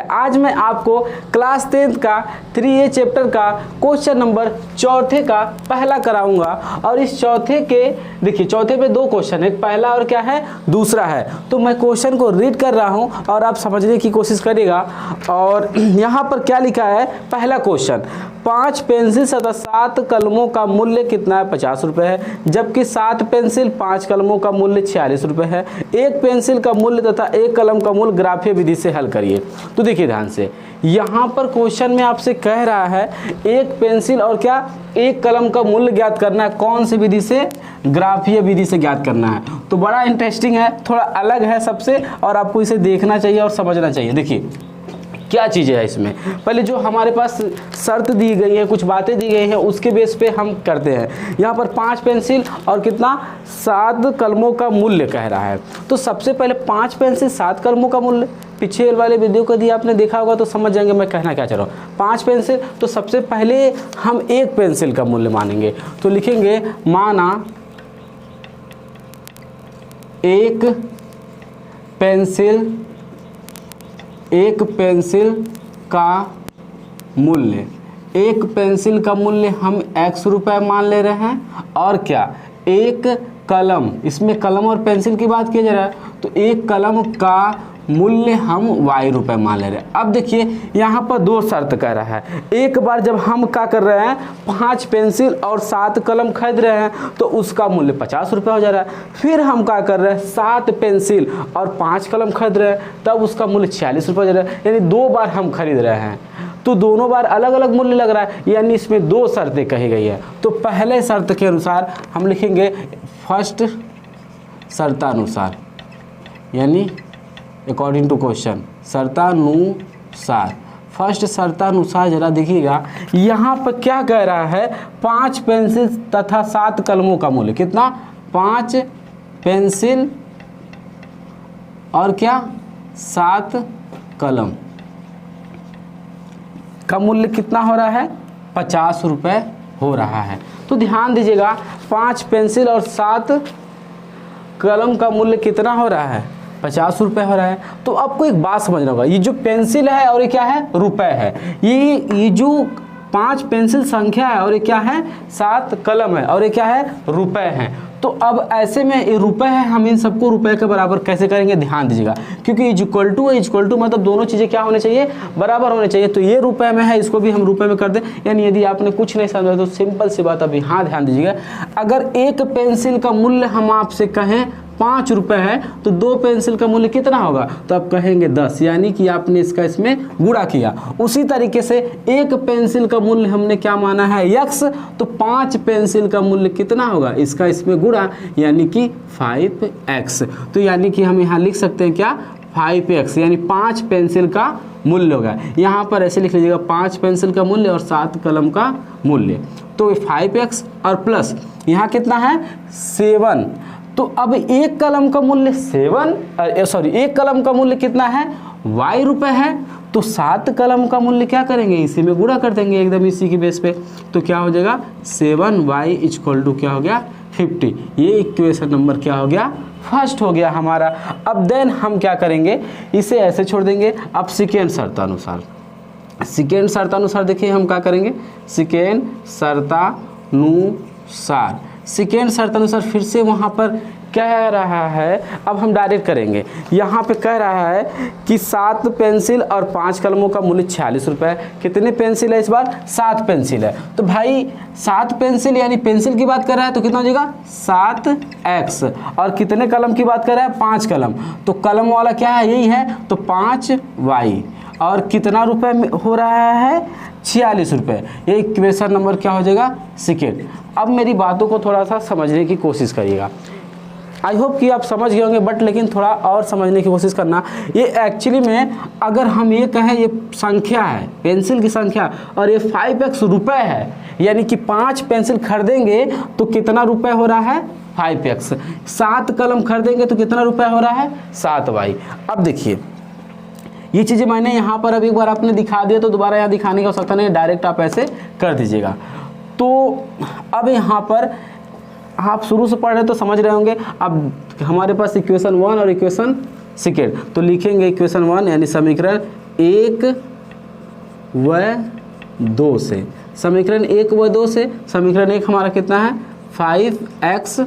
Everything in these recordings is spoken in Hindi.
आज मैं आपको क्लास 10th का 3A चैप्टर का क्वेश्चन नंबर चौथे का पहला कराऊंगा। और इस चौथे के देखिए चौथे पे दो क्वेश्चन है, पहला और क्या है दूसरा है। तो मैं क्वेश्चन को रीड कर रहा हूं और आप समझने की कोशिश करिएगा। और यहाँ पर क्या लिखा है, पहला क्वेश्चन 5 पेंसिल तथा 7 कलमों का मूल्य कितना है, 50 रुपये है। जबकि 7 पेंसिल 5 कलमों का मूल्य 46 रुपये है। एक पेंसिल का मूल्य तथा एक कलम का मूल्य ग्राफीय विधि से हल करिए। तो देखिए ध्यान से, यहाँ पर क्वेश्चन में आपसे कह रहा है एक पेंसिल और क्या एक कलम का मूल्य ज्ञात करना है। कौन सी विधि से, ग्राफीय विधि से ज्ञात करना है। तो बड़ा इंटरेस्टिंग है, थोड़ा अलग है सबसे, और आपको इसे देखना चाहिए और समझना चाहिए। देखिए क्या चीज़ है इसमें, पहले जो हमारे पास शर्त दी गई है, कुछ बातें दी गई हैं, उसके बेस पे हम करते हैं। यहाँ पर 5 पेंसिल और कितना 7 कलमों का मूल्य कह रहा है। तो सबसे पहले 5 पेंसिल 7 कलमों का मूल्य, पीछे वाले वीडियो को दिया आपने देखा होगा तो समझ जाएंगे मैं कहना क्या चाह रहा हूँ। 5 पेंसिल, तो सबसे पहले हम एक पेंसिल का मूल्य मानेंगे। तो लिखेंगे माना एक पेंसिल का मूल्य, एक पेंसिल का मूल्य हम x रुपये मान ले रहे हैं। और क्या, एक कलम, इसमें कलम और पेंसिल की बात की जा रहा है, तो एक कलम का मूल्य हम y रुपये मान ले रहे हैं। अब देखिए यहाँ पर दो शर्त कह रहा है। एक बार जब हम क्या कर रहे हैं, 5 पेंसिल और 7 कलम खरीद रहे हैं तो उसका मूल्य 50 रुपये हो जा रहा है। फिर हम क्या कर रहे हैं, 7 पेंसिल और 5 कलम खरीद रहे हैं, तब उसका मूल्य 46 रुपये हो जा रहा है। यानी 2 बार हम खरीद रहे हैं, तो दोनों बार अलग अलग मूल्य लग रहा है। यानी इसमें 2 शर्तें कही गई है। तो पहले शर्त के अनुसार हम लिखेंगे फर्स्ट शर्तानुसार, यानी अकॉर्डिंग टू क्वेश्चन, शर्तानुसार। फर्स्ट शर्तानुसार जरा देखिएगा, यहाँ पर क्या कह रहा है, 5 पेंसिल तथा 7 कलमों का मूल्य कितना, 5 पेंसिल और क्या 7 कलम का मूल्य कितना हो रहा है, 50 रुपये हो रहा है। तो ध्यान दीजिएगा, 5 पेंसिल और 7 कलम का मूल्य कितना हो रहा है, 50 रुपये हो रहा है। तो आपको एक बात समझना होगा, ये जो पेंसिल है और ये क्या है, रुपए है। ये जो 5 पेंसिल संख्या है और ये क्या है, 7 कलम है और ये क्या है, रुपए हैं। तो अब ऐसे में ये रुपए है, हम इन सबको रुपए के बराबर कैसे करेंगे, ध्यान दीजिएगा। क्योंकि इक्वल टू मतलब दोनों चीज़ें क्या होने चाहिए, बराबर होने चाहिए। तो ये रुपए में है, इसको भी हम रुपए में कर दें। यानी यदि आपने कुछ नहीं समझा तो सिंपल सी बात, अभी हाँ ध्यान दीजिएगा, अगर एक पेंसिल का मूल्य हम आपसे कहें 5 रुपये है तो 2 पेंसिल का मूल्य कितना होगा, तो आप कहेंगे 10, यानी कि आपने इसका इसमें गुणा किया। उसी तरीके से एक पेंसिल का मूल्य हमने क्या माना है, x, तो 5 पेंसिल का मूल्य कितना होगा, इसका इसमें गुणा, यानी कि 5x। तो यानी कि हम यहाँ लिख सकते हैं क्या, 5x, यानी 5 पेंसिल का मूल्य होगा। यहाँ पर ऐसे लिख लीजिएगा, 5 पेंसिल का मूल्य और 7 कलम का मूल्य। तो 5x और प्लस यहाँ कितना है, 7। तो अब एक कलम का मूल्य एक कलम का मूल्य कितना है, y रुपये है। तो 7 कलम का मूल्य क्या करेंगे, इसी में गुणा कर देंगे, एकदम इसी की बेस पे। तो क्या हो जाएगा, 7y = क्या हो गया, 50। ये इक्वेशन नंबर क्या हो गया, फर्स्ट हो गया हमारा। अब देन हम क्या करेंगे, इसे ऐसे छोड़ देंगे। अब सेकेंड शर्तानुसार देखिए हम क्या करेंगे, सेकेंड शर्तानुसार फिर से वहाँ पर कह रहा है, अब हम डायरेक्ट करेंगे। यहाँ पे कह रहा है कि 7 पेंसिल और 5 कलमों का मूल्य 46 रुपये है। कितने पेंसिल है इस बार, 7 पेंसिल है। तो भाई 7 पेंसिल, यानी पेंसिल की बात कर रहा है तो कितना हो जाएगा, 7x। और कितने कलम की बात कर रहा है, 5 कलम। तो कलम वाला क्या है, यही है, तो 5y। और कितना रुपए में हो रहा है, 46 रुपये। ये इक्वेशन नंबर क्या हो जाएगा, सेकेंड। अब मेरी बातों को थोड़ा सा समझने की कोशिश करिएगा। आई होप कि आप समझ गए होंगे, बट लेकिन थोड़ा और समझने की कोशिश करना। ये एक्चुअली में अगर हम ये कहें, ये संख्या है, पेंसिल की संख्या, और ये 5x रुपये है, यानी कि 5 पेंसिल खरीदेंगे तो कितना रुपये हो रहा है, 5x। 7 कलम खरीदेंगे तो कितना रुपये हो रहा है, 7y। अब देखिए ये चीज़ें मैंने यहाँ पर अब एक बार आपने दिखा दिया, तो दोबारा यहाँ दिखाने की आवश्यकता नहीं, डायरेक्ट आप ऐसे कर दीजिएगा। तो अब यहाँ पर आप शुरू से पढ़ रहे तो समझ रहे होंगे। अब हमारे पास इक्वेशन 1 और इक्वेशन सेकेंड, तो लिखेंगे इक्वेशन 1 यानी समीकरण 1 व 2 से, समीकरण 1 व 2 से, समीकरण 1 हमारा कितना है 5x,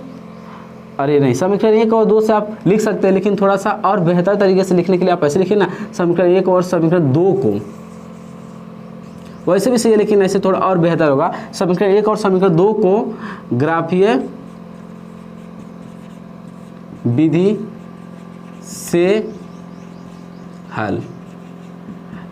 अरे नहीं, समीकरण 1 और 2 से आप लिख सकते हैं, लेकिन थोड़ा सा और बेहतर तरीके से लिखने के लिए आप ऐसे लिखिए ना, समीकरण 1 और समीकरण 2 को, वैसे भी सही है लेकिन ऐसे थोड़ा और बेहतर होगा, समीकरण 1 और समीकरण 2 को ग्राफीय विधि से हल।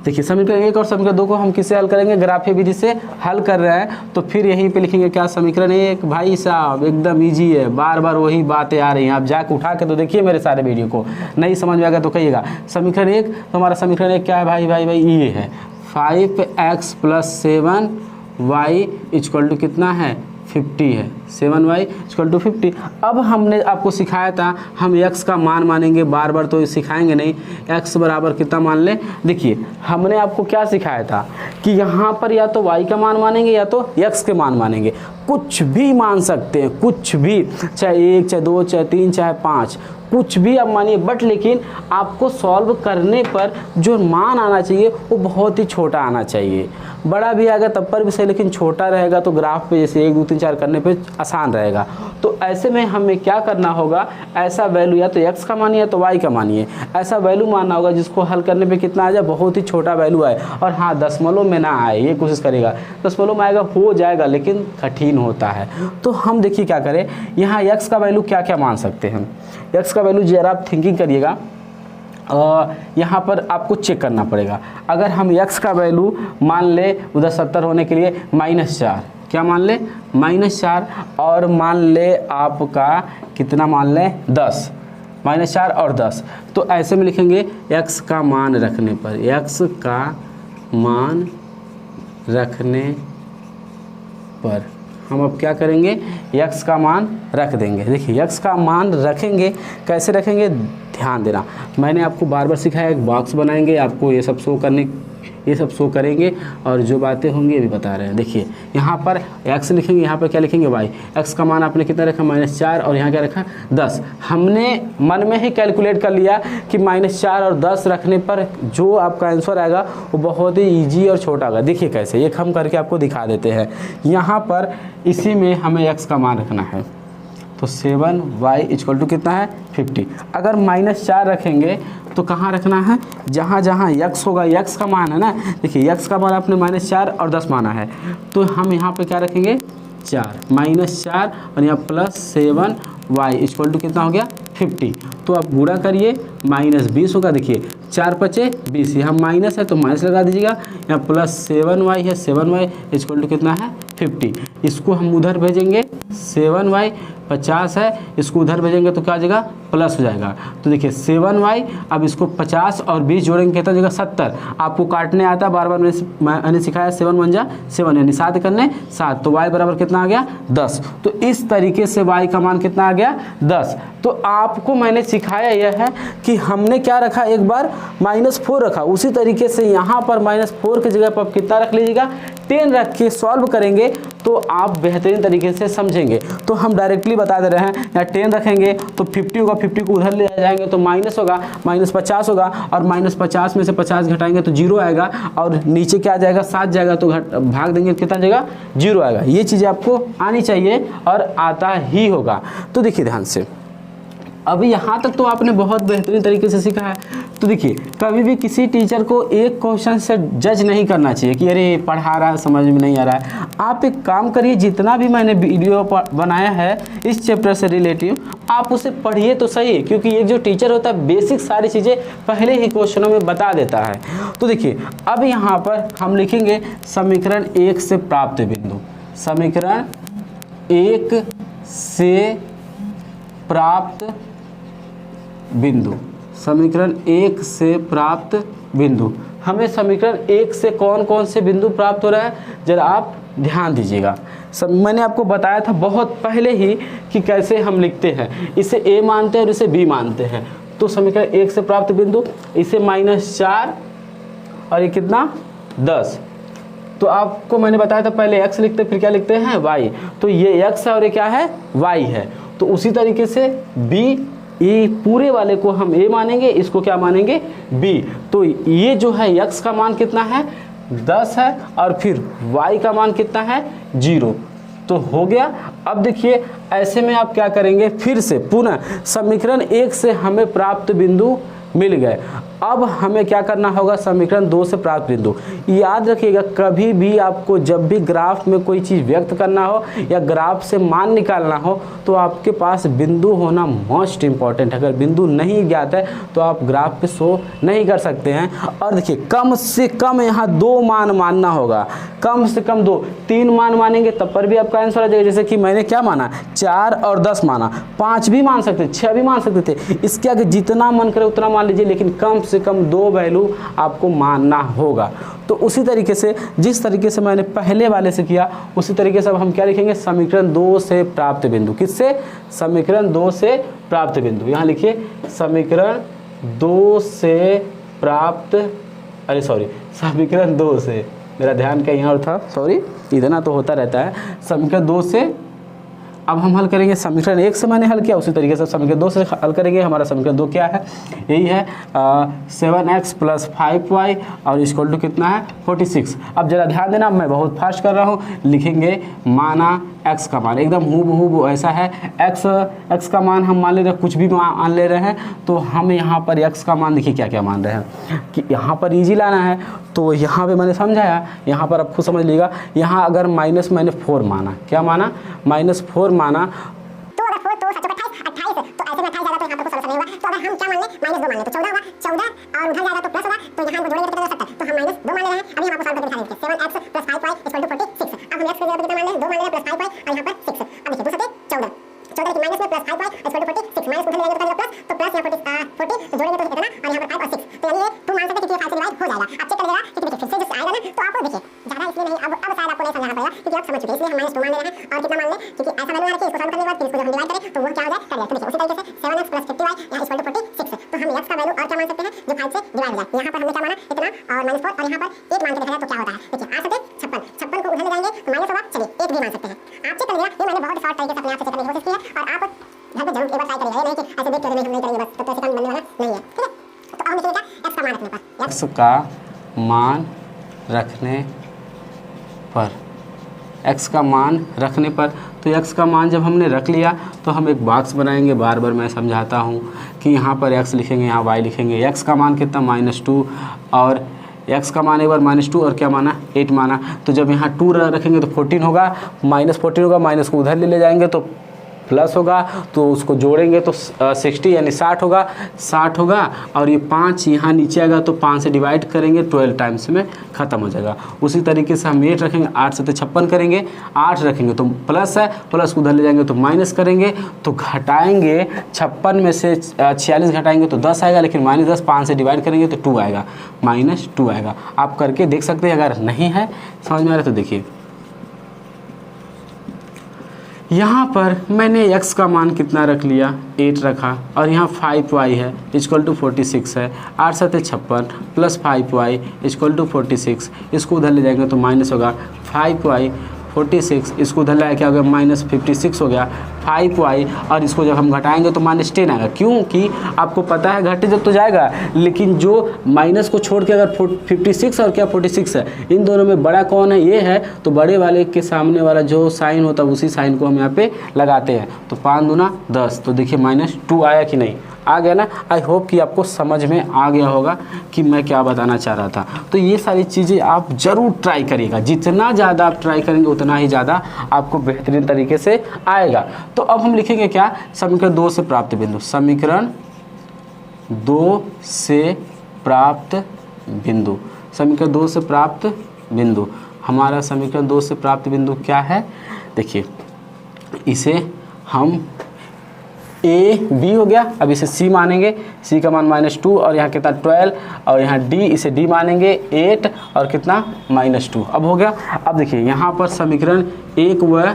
देखिए समीकरण 1 और समीकरण 2 को हम किससे हल करेंगे, ग्राफीय विधि से हल कर रहे हैं, तो फिर यहीं पे लिखेंगे क्या, समीकरण 1, भाई साहब एकदम इजी है, बार बार वही बातें आ रही हैं, आप जाके उठा के तो देखिए मेरे सारे वीडियो को, नहीं समझ में आएगा तो कहिएगा। समीकरण 1, तो हमारा समीकरण 1 क्या है भाई, ये है 5x + 7y = कितना है 50 है, 7y = 50। अब हमने आपको सिखाया था हम x का मान मानेंगे, बार बार तो सिखाएंगे नहीं, x बराबर कितना मान लें। देखिए हमने आपको क्या सिखाया था कि यहाँ पर या तो y का मान मानेंगे या तो x के मान मानेंगे, कुछ भी मान सकते हैं, कुछ भी, चाहे 1 चाहे 2 चाहे 3 चाहे 5, कुछ भी आप मानिए, बट लेकिन आपको सॉल्व करने पर जो मान आना चाहिए वो बहुत ही छोटा आना चाहिए। बड़ा भी आएगा तब पर भी सही, लेकिन छोटा रहेगा तो ग्राफ पे जैसे 1 2 3 4 करने पे आसान रहेगा। तो ऐसे में हमें क्या करना होगा, ऐसा वैल्यू या तो x का मानिए या तो y का मानिए, ऐसा वैल्यू मानना होगा जिसको हल करने पे कितना आ जाए, बहुत ही छोटा वैल्यू आए, और हाँ दशमलव में ना आए, ये कोशिश करेगा, दशमलव में आएगा हो जाएगा लेकिन कठिन होता है। तो हम देखिए क्या करें, यहाँ x का वैल्यू क्या क्या मान सकते हैं, x का वैल्यू जरा आप थिंकिंग करिएगा, यहाँ पर आपको चेक करना पड़ेगा। अगर हम x का वैल्यू मान ले उधर 70 होने के लिए -4, क्या मान ले -4, और मान ले आपका कितना मान ले 10, -4 और 10, तो ऐसे में लिखेंगे x का मान रखने पर, x का मान रखने पर हम अब क्या करेंगे, x का मान रख देंगे। देखिए x का मान रखेंगे, कैसे रखेंगे ध्यान देना, मैंने आपको बार बार सिखाया, एक बॉक्स बनाएंगे, आपको ये सब शो करेंगे और जो बातें होंगी ये भी बता रहे हैं। देखिए यहाँ पर x लिखेंगे, यहाँ पर क्या लिखेंगे y, x का मान आपने कितना रखा -4, और यहाँ क्या रखा 10। हमने मन में ही कैलकुलेट कर लिया कि -4 और 10 रखने पर जो आपका आंसर आएगा वो बहुत ही ईजी और छोटा होगा। देखिए कैसे, एक हम करके आपको दिखा देते हैं। यहाँ पर इसी में हमें x का मान रखना है, तो 7y = कितना है 50। अगर -4 रखेंगे तो कहाँ रखना है, जहाँ जहाँ x होगा, x का मान है ना, देखिए x का मान आपने -4 और 10 माना है, तो हम यहाँ पे क्या रखेंगे 4, -4 और यहाँ +7y = कितना हो गया 50। तो आप गुणा करिए, -20 होगा, देखिए 4 × 5 = 20, यहाँ माइनस है तो माइनस लगा दीजिएगा, यहाँ +7y है, 7y = कितना है 50। इसको हम उधर भेजेंगे, 7y 50 है, इसको उधर भेजेंगे तो क्या हो जाएगा प्लस हो जाएगा। तो देखिए 7y, अब इसको 50 और 20 जोड़ेंगे कितना हो जाएगा 70। आपको काटने आता है, बार बार मैंने सिखाया, 7 × 1 = 7 यानी 7 करने 7, तो y बराबर कितना आ गया 10। तो इस तरीके से y का मान कितना आ गया 10। तो आपको मैंने सिखाया यह है कि हमने क्या रखा, एक बार -4 रखा, उसी तरीके से यहाँ पर -4 की जगह पर आप कितना रख लीजिएगा 10 रख के सॉल्व करेंगे तो आप बेहतरीन तरीके से समझेंगे। तो हम डायरेक्टली बता दे रहे हैं, यहाँ 10 रखेंगे तो 50 होगा, 50 को उधर ले जाएंगे तो माइनस होगा, -50 होगा, और -50 में से 50 घटाएंगे तो 0 आएगा, और नीचे क्या आ जाएगा 7 जाएगा, तो भाग देंगे कितना जाएगा 0 आएगा। ये चीज़ें आपको आनी चाहिए और आता ही होगा। तो देखिए ध्यान से, अभी यहाँ तक तो आपने बहुत बेहतरीन तरीके से सीखा है। तो देखिए कभी भी किसी टीचर को एक क्वेश्चन से जज नहीं करना चाहिए कि अरे पढ़ा रहा है समझ में नहीं आ रहा है। आप एक काम करिए, जितना भी मैंने वीडियो बनाया है इस चैप्टर से रिलेटिव, आप उसे पढ़िए तो सही, क्योंकि एक जो टीचर होता है बेसिक सारी चीज़ें पहले ही क्वेश्चनों में बता देता है। तो देखिए अब यहाँ पर हम लिखेंगे समीकरण 1 से प्राप्त बिंदु, समीकरण 1 से प्राप्त बिंदु, समीकरण 1 से प्राप्त बिंदु। हमें समीकरण 1 से कौन कौन से बिंदु प्राप्त हो रहा है जरा आप ध्यान दीजिएगा। मैंने आपको बताया था बहुत पहले ही कि कैसे हम लिखते हैं, इसे a मानते हैं और इसे b मानते हैं। तो समीकरण 1 से प्राप्त बिंदु, इसे -4 और ये कितना 10। तो आपको मैंने बताया था पहले x लिखते फिर क्या लिखते हैं y, तो ये x है और ये क्या है y है। तो उसी तरीके से b ये पूरे वाले को हम a मानेंगे, इसको क्या मानेंगे b। तो ये जो है x का मान कितना है 10 है और फिर y का मान कितना है 0। तो हो गया। अब देखिए ऐसे में आप क्या करेंगे, फिर से पुनः समीकरण 1 से हमें प्राप्त बिंदु मिल गए। अब हमें क्या करना होगा, समीकरण 2 से प्राप्त बिंदु। याद रखिएगा कभी भी आपको जब भी ग्राफ में कोई चीज़ व्यक्त करना हो या ग्राफ से मान निकालना हो तो आपके पास बिंदु होना मोस्ट इम्पॉर्टेंट है। अगर बिंदु नहीं ज्ञात है तो आप ग्राफ पे शो नहीं कर सकते हैं। और देखिए कम से कम यहाँ 2 मान मानना होगा, कम से कम 2। 3 मान मानेंगे तब पर भी आपका आंसर आ जाएगा। जैसे कि मैंने क्या माना 4 और 10 माना, 5 भी मान सकते, 6 भी मान सकते थे। इसके आगे जितना मन करे उतना मान लीजिए, लेकिन कम से कम 2 वैल्यू आपको मानना होगा। तो उसी तरीके से जिस तरीके से मैंने पहले वाले से किया उसी तरीके से अब हम क्या लिखेंगे, समीकरण 2 से प्राप्त बिंदु। किससे, समीकरण 2 से प्राप्त बिंदु। यहाँ लिखिए समीकरण 2 से प्राप्त, समीकरण 2 से, मेरा ध्यान कहीं और था, सॉरी, इतना तो होता रहता है। समीकरण 2 से अब हम हल करेंगे, समीकरण 1 से मैंने हल किया उसी तरीके से समीकरण 2 से हल करेंगे। हमारा समीकरण 2 क्या है, यही है 7x + 5y और इक्वल टू कितना है 46। अब जरा ध्यान देना, मैं बहुत फास्ट कर रहा हूँ। लिखेंगे माना x का मान एकदम हूबहू ऐसा है। x का मान हम मान ले रहे हैं, कुछ भी मान ले रहे हैं। तो हम यहाँ पर x का मान देखिए क्या क्या मान रहे हैं कि यहाँ पर इजी लाना है। तो यहाँ पे मैंने समझाया, यहाँ पर आप खुद समझ लीजिएगा। यहाँ अगर माइनस मैंने 4 माना, क्या माना, -4 माना, तो अगर 4 तो 7 28 तो ऐसे में 28 जाएगा तो यहाँ पर कुछ सॉल्यूशन नहीं होगा। तो अगर हम क्या मान लें, -2 मान लें तो 14 होगा, 14 और उधर जाएगा तो प्लस होगा। तो यहाँ हमको जोड़ेंगे तो कितना हो सकता है, तो हम -2 मान ले रहे हैं। अभी हम आपको सॉल्व करके दिखा देंगे। 7x + 5y = 46। अब हम x की जगह पे कितना मान लें, 2 मान ले रहे हैं + 5y और यहाँ पर 6। अब देखिए 2 7 14 14 की माइनस में + 5y = 46। माइनस उधर ले जाएंगे तो कितना प्लस, तो प्लस यहाँ 40 तो जोड़ेंगे तो कितना, और यहाँ पर 5 और 6। तो यानी ये 2 मान सकते हैं क्योंकि 5 से डिवाइड हो जाएगा। अब चेक कर लीजिएगा क्योंकि देखिए फिर से जो आएगा ना तो आपको देखिए ज़्यादा इसलिए नहीं, अब शायद आपको नहीं समझाना पड़ेगा क्योंकि आप समझ चुके हैं। इसलिए हम -2 मान ले रहे हैं और कितना मान लें, क्योंकि ऐसा वैल्यू आ रखी है, इसको सॉल्व करने के बाद फिर इसको जब हम डिवाइड करें तो वो क्या हो जाए, कर जाए। तो देखिए उसी तरीके से 7x + 50y यहाँ = 46। तो हम x का वैल्यू और क्या मान सकते हैं, जो 5 से डिवाइड हो जाए। यहाँ पर हमने क्या माना इतना और -4 और यहाँ पर 8 मान के देखा जाए तो क्या होता है। देखिए 8 7 56 को उधर ले जाएंगे तो माइनस होगा, चलिए 8 भी मान सकते हैं। आप चेक कर लीजिएगा, ये मैंने बहुत शॉर्ट तरीके से अपने आप से चेक करने की कोशिश की है और आप घर पे जरूर एक बार ट्राई करिएगा। नहीं कि ऐसे देख के हम नहीं करेंगे बस, तो ऐसे काम बनने वाला नहीं है, ठीक है। तो अब हम लिखेंगे x का मान रखने पर, x का मान रखने पर, x का मान रखने पर। तो x का मान जब हमने रख लिया तो हम एक बॉक्स बनाएंगे। बार बार मैं समझाता हूँ कि यहाँ पर x लिखेंगे, यहाँ y लिखेंगे। x का मान कितना, -2 और x का मान एक बार -2 और क्या माना 8 माना। तो जब यहाँ 2 रखेंगे तो 14 होगा, -14 होगा, माइनस को उधर ले जाएंगे तो प्लस होगा, तो उसको जोड़ेंगे तो 60 यानी 60 होगा, 60 होगा। और ये 5 यहाँ नीचे आएगा तो 5 से डिवाइड करेंगे 12 टाइम्स में ख़त्म हो जाएगा। उसी तरीके से हम 8 रखेंगे, 8 से 56 करेंगे, 8 रखेंगे तो प्लस है, प्लस को उधर ले जाएंगे तो माइनस करेंगे, तो घटाएंगे 56 में से 46 घटाएंगे तो 10 आएगा, लेकिन -10 5 से डिवाइड करेंगे तो 2 आएगा, -2 आएगा। आप करके देख सकते हैं। अगर नहीं है समझ में आ रहा है तो देखिए यहाँ पर मैंने x का मान कितना रख लिया, 8 रखा, और यहाँ 5y है = 46 है। 8 7 56 + 5y = 46। इसको उधर ले जाएंगे तो माइनस होगा, 5y 46, इसको उधर लाया क्या हो गया, -56 हो गया 5y, और इसको जब हम घटाएंगे तो -10 आएगा। क्योंकि आपको पता है घटे जब तो जाएगा, लेकिन जो माइनस को छोड़ के अगर 56 और क्या 46 है, इन दोनों में बड़ा कौन है, ये है। तो बड़े वाले के सामने वाला जो साइन होता है उसी साइन को हम यहाँ पे लगाते हैं। तो 5 दूना 10, तो देखिए -2 आया कि नहीं, आ गया ना। आई होप कि आपको समझ में आ गया होगा कि मैं क्या बताना चाह रहा था। तो ये सारी चीज़ें आप ज़रूर ट्राई करिएगा, जितना ज़्यादा आप ट्राई करेंगे उतना ही ज़्यादा आपको बेहतरीन तरीके से आएगा। तो अब हम लिखेंगे क्या, समीकरण 2 से प्राप्त बिंदु। समीकरण 2 से प्राप्त बिंदु, समीकरण 2 से प्राप्त बिंदु। हमारा समीकरण 2 से प्राप्त बिंदु क्या है, देखिए इसे हम a b हो गया। अब इसे c मानेंगे, c का मान -2 और यहाँ कितना 12, और यहाँ d, इसे d मानेंगे 8 और कितना -2। अब हो गया। अब देखिए यहाँ पर समीकरण 1 व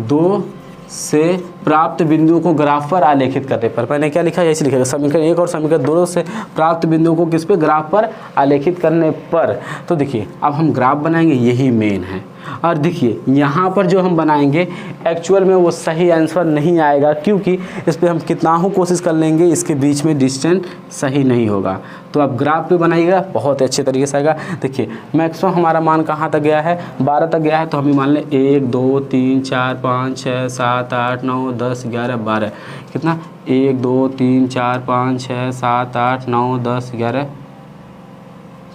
2 से प्राप्त बिंदुओं को ग्राफ पर आलेखित करने पर, मैंने क्या लिखा है, ऐसे लिखेगा समीकरण 1 और समीकरण 2 से प्राप्त बिंदुओं को किस पे, ग्राफ पर आलेखित करने पर। तो देखिए अब हम ग्राफ बनाएंगे, यही मेन है। और देखिए यहाँ पर जो हम बनाएंगे एक्चुअल में वो सही आंसर नहीं आएगा, क्योंकि इस पर हम कितना ही कोशिश कर लेंगे इसके बीच में डिस्टेंस सही नहीं होगा। तो आप ग्राफ पे बनाइएगा बहुत अच्छे तरीके से आएगा। देखिए मैक्सिमम हमारा मान कहाँ तक गया है, 12 तक गया है, तो हम मान लें 1 2 3 4 5 6 7 8 9 10 11 12, कितना 1 2 3 4 5 6 7 8 9 10 11।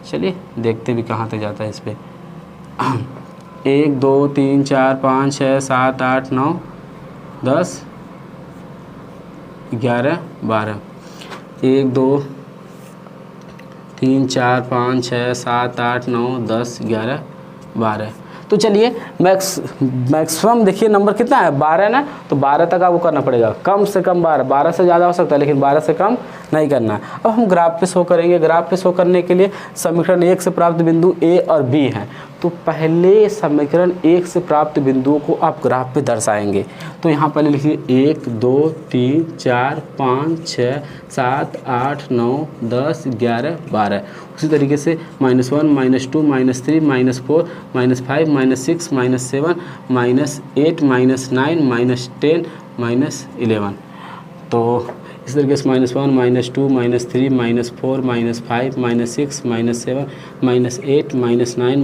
चलिए देखते भी कहाँ तक जाता है इस पर। 1 2 3 4 5 6 7 8 9 10 11 12, 1 2 3 4 5 6 7 8 9 10 11 12। तो चलिए मैक्सिमम देखिए नंबर कितना है 12 ना, तो 12 तक आपको करना पड़ेगा, कम से कम 12 से ज़्यादा हो सकता है लेकिन 12 से कम नहीं करना है। अब हम ग्राफ पे शो करेंगे। ग्राफ पे शो करने के लिए समीकरण 1 से प्राप्त बिंदु ए और बी हैं, तो पहले समीकरण 1 से प्राप्त बिंदुओं को आप ग्राफ पे दर्शाएंगे। तो यहाँ पहले लिखिए 1 2 3 4 5 6 7 8 9 10 11 12। उसी तरीके से -1 -2 -3 -4 -5 -6 -7 -8 -9 -10 -11। तो इस तरीके से -1 -2 -3 -4 -5 -6 -7 -8 -9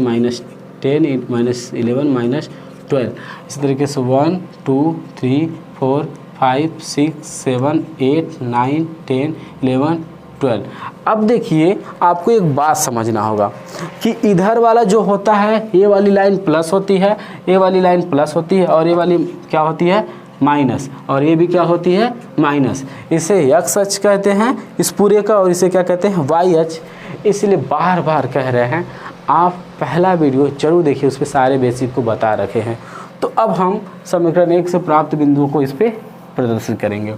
-10 -11 -12। इसी तरीके से 1 2 3 4 5 6 7 8 9 10 11 12। अब देखिए आपको एक बात समझना होगा कि इधर वाला जो होता है ये वाली लाइन प्लस होती है, ये वाली लाइन प्लस होती है, और ये वाली क्या होती है माइनस, और ये भी क्या होती है माइनस। इसे एक्स अक्ष कहते हैं इस पूरे का, और इसे क्या कहते हैं वाई अक्ष। इसलिए बार बार कह रहे हैं आप पहला वीडियो जरूर देखिए, उस पर सारे बेसिक को बता रखे हैं। तो अब हम समीकरण 1 से प्राप्त बिंदुओं को इस पर प्रदर्शित करेंगे।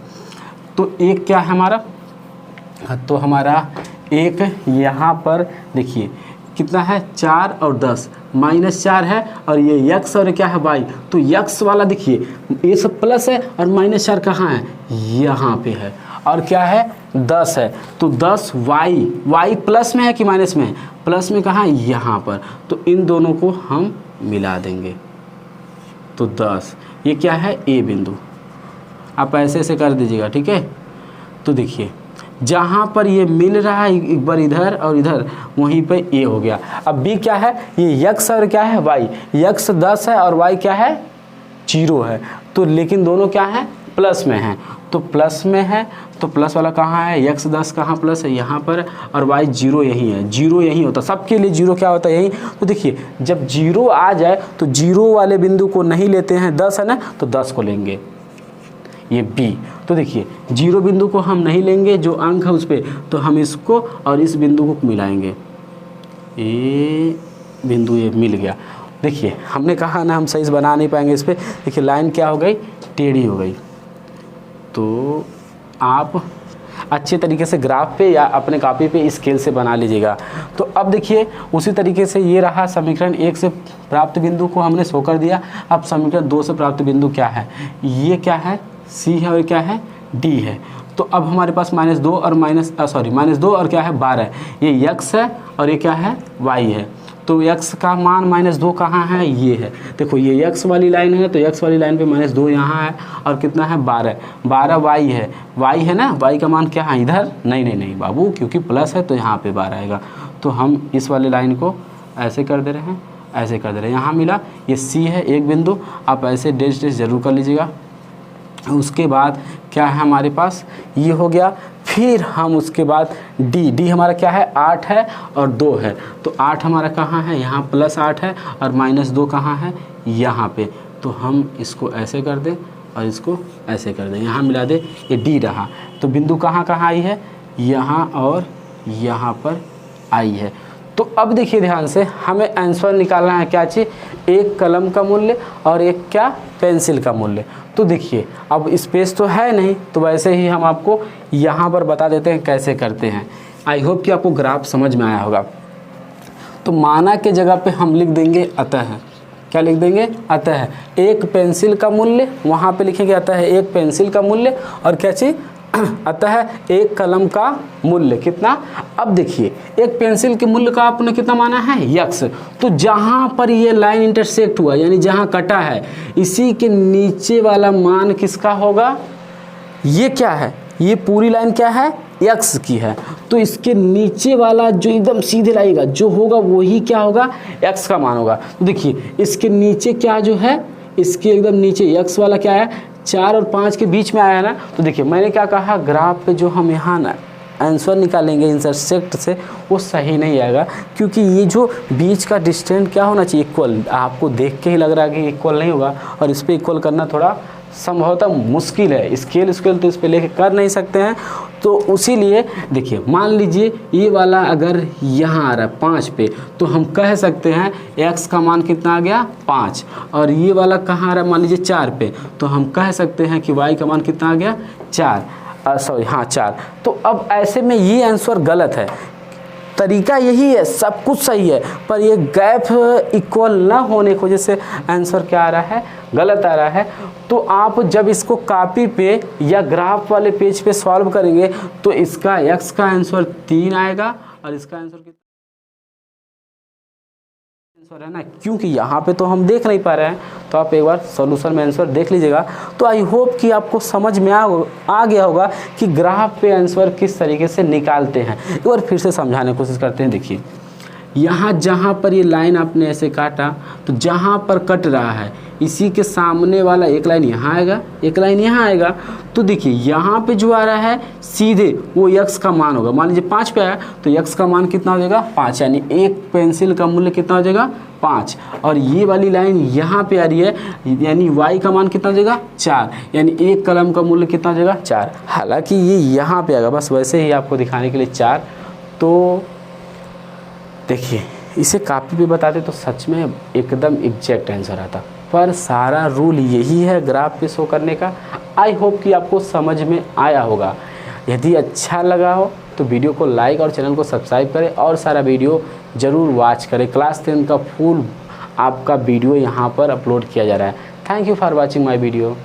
तो एक क्या है हमारा, तो हमारा एक यहाँ पर देखिए कितना है 4 और 10, -4 है, और ये यक्स और क्या है वाई। तो यक्स वाला देखिए ये सब प्लस है और -4 कहाँ है यहाँ पे है, और क्या है 10 है। तो 10 वाई प्लस में है कि माइनस में है, प्लस में कहाँ यहाँ पर। तो इन दोनों को हम मिला देंगे तो 10। ये क्या है ए बिंदु, आप ऐसे ऐसे कर दीजिएगा, ठीक है। तो देखिए जहाँ पर ये मिल रहा है एक बार इधर और इधर, वहीं पे ए हो गया। अब बी क्या है, ये यक्स और क्या है वाई। यक्स 10 है और वाई क्या है 0 है, तो लेकिन दोनों क्या है प्लस में है। तो प्लस में है तो प्लस वाला कहाँ है, यक्स 10 कहाँ प्लस है यहाँ पर, और वाई 0 यही है। 0 यही होता, सबके लिए 0 क्या होता है यही। तो देखिए जब 0 आ जाए तो 0 वाले बिंदु को नहीं लेते हैं, 10 है ना, तो 10 को लेंगे, ये बी। तो देखिए 0 बिंदु को हम नहीं लेंगे, जो अंक है उस पर, तो हम इसको और इस बिंदु को मिलाएंगे। ये बिंदु ये मिल गया। देखिए हमने कहा ना हम सही से बना नहीं पाएंगे इस पर। देखिए लाइन क्या हो गई, टेढ़ी हो गई। तो आप अच्छे तरीके से ग्राफ पे या अपने कॉपी पे स्केल से बना लीजिएगा। तो अब देखिए उसी तरीके से ये रहा समीकरण 1 से प्राप्त बिंदु को हमने शो कर दिया। अब समीकरण 2 से प्राप्त बिंदु क्या है, ये क्या है सी है और क्या है डी है। तो अब हमारे पास -2 और -2 और क्या है 12, ये यक्स है और ये क्या है वाई है। तो यक्स का मान -2 कहाँ है, ये है। देखो ये यक्स वाली लाइन है, तो यक्स वाली लाइन पे -2 यहाँ है, और कितना है 12 वाई है। वाई है ना, वाई का मान क्या है इधर, नहीं बाबू, क्योंकि प्लस है तो यहाँ पे 12 आएगा। तो हम इस वाली लाइन को ऐसे कर दे रहे हैं, ऐसे कर दे रहे हैं। यहाँ मिला, ये सी है एक बिंदु, आप ऐसे डैश जरूर कर लीजिएगा। उसके बाद क्या है हमारे पास, ये हो गया। फिर हम उसके बाद डी हमारा क्या है 8 है और 2 है। तो 8 हमारा कहाँ है, यहाँ +8 है, और -2 कहाँ है यहाँ पे। तो हम इसको ऐसे कर दें और इसको ऐसे कर दें, यहाँ मिला दे, ये डी रहा। तो बिंदु कहाँ आई है, यहाँ और यहाँ पर आई है। तो अब देखिए ध्यान से, हमें आंसर निकालना है क्या चीज़, एक कलम का मूल्य और एक क्या पेंसिल का मूल्य। तो देखिए अब स्पेस तो है नहीं, तो वैसे ही हम आपको यहाँ पर बता देते हैं कैसे करते हैं। आई होप कि आपको ग्राफ समझ में आया होगा। तो माना के जगह पे हम लिख देंगे अतः, क्या लिख देंगे अतः एक पेंसिल का मूल्य, वहाँ पे लिखेंगे अतः एक पेंसिल का मूल्य, और क्या चीज़ अतः एक कलम का मूल्य कितना। अब देखिए एक पेंसिल के मूल्य का आपने कितना माना है x। तो जहाँ पर ये लाइन इंटरसेक्ट हुआ यानी जहाँ कटा है इसी के नीचे वाला मान किसका होगा, ये क्या है, ये पूरी लाइन क्या है x की है, तो इसके नीचे वाला जो एकदम सीधे लाएगा जो होगा वही क्या होगा x का मान होगा। तो देखिए इसके नीचे क्या जो है, इसके एकदम नीचे x वाला क्या है 4 और 5 के बीच में आया है ना। तो देखिए मैंने क्या कहा, ग्राफ पे जो हम यहाँ ना आंसर निकालेंगे इंटरसेक्ट से वो सही नहीं आएगा, क्योंकि ये जो बीच का डिस्टेंस क्या होना चाहिए इक्वल। आपको देख के ही लग रहा है कि इक्वल नहीं होगा और इस पर इक्वल करना थोड़ा संभवतः मुश्किल है। स्केल तो इस पर लेके कर नहीं सकते हैं। तो उसी लिए देखिए मान लीजिए ये वाला अगर यहाँ आ रहा है 5 पे, तो हम कह सकते हैं x का मान कितना आ गया 5, और ये वाला कहाँ आ रहा है मान लीजिए 4 पे, तो हम कह सकते हैं कि y का मान कितना आ गया 4, सॉरी हाँ 4। तो अब ऐसे में ये आंसर गलत है। तरीका यही है, सब कुछ सही है, पर ये गैप इक्वल ना होने की वजह से आंसर क्या आ रहा है गलत आ रहा है। तो आप जब इसको कॉपी पे या ग्राफ वाले पेज पे सॉल्व करेंगे तो इसका x का आंसर 3 आएगा और इसका आंसर कितना आंसर है ना, क्योंकि यहाँ पे तो हम देख नहीं पा रहे हैं। तो आप एक बार सॉल्यूशन में आंसर देख लीजिएगा। तो आई होप कि आपको समझ में आ गया होगा कि ग्राफ पे आंसर किस तरीके से निकालते हैं। एक बार फिर से समझाने की कोशिश करते हैं। देखिए यहाँ जहाँ पर ये लाइन आपने ऐसे काटा, तो जहाँ पर कट रहा है इसी के सामने वाला एक लाइन यहाँ आएगा, एक लाइन यहाँ आएगा। तो देखिए यहाँ पे जो आ रहा है सीधे वो x का मान होगा। मान लीजिए 5 पे आया तो x का मान कितना हो जाएगा 5, यानी एक पेंसिल का मूल्य कितना हो जाएगा 5। और ये वाली लाइन यहाँ पे आ रही है यानी y का मान कितना हो जाएगा 4, यानी एक कलम का मूल्य कितना हो जाएगा 4। हालांकि ये यहाँ पे आएगा, बस वैसे ही आपको दिखाने के लिए 4। तो देखिए इसे कॉपी पे बताते तो सच में एकदम एग्जैक्ट आंसर आता, पर सारा रूल यही है ग्राफ पे शो करने का। आई होप कि आपको समझ में आया होगा। यदि अच्छा लगा हो तो वीडियो को लाइक और चैनल को सब्सक्राइब करें और सारा वीडियो ज़रूर वॉच करें। क्लास 10 का फुल आपका वीडियो यहाँ पर अपलोड किया जा रहा है। Thank you for watching my video.